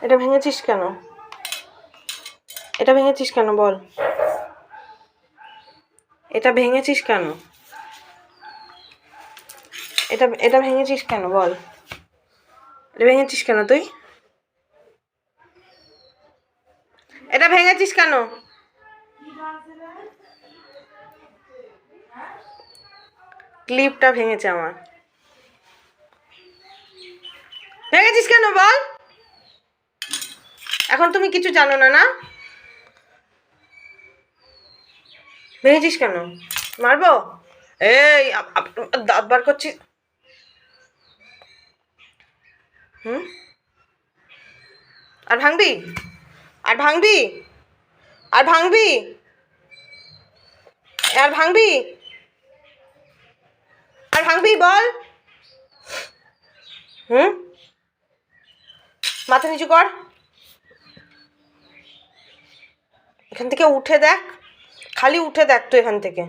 এটা ভেঙেছিস কেন? এটা ভেঙেছিস কেন বল? এটা ভেঙেছিস কেন? এটা ভেঙেছিস কেন বল? এটা ভেঙেছিস কেন তুই? এটা ভেঙেছিস কেন? ক্লিপটা ভেঙেছে আমার। ভেঙেছিস কেন বল? এখন তুমি কিছু জানো না, না? ভেঙেছিস কেন? মারবো? এই দাঁত বার করছিস। হুম? আর ভাঙবি? আর ভাঙবি? আর ভাঙবি? আর ভাঙবি? আর ভাঙবি বল? হুম? মাথা নিচু কর। এখান থেকে উঠে দেখ, খালি উঠে দেখ তো এখান থেকে।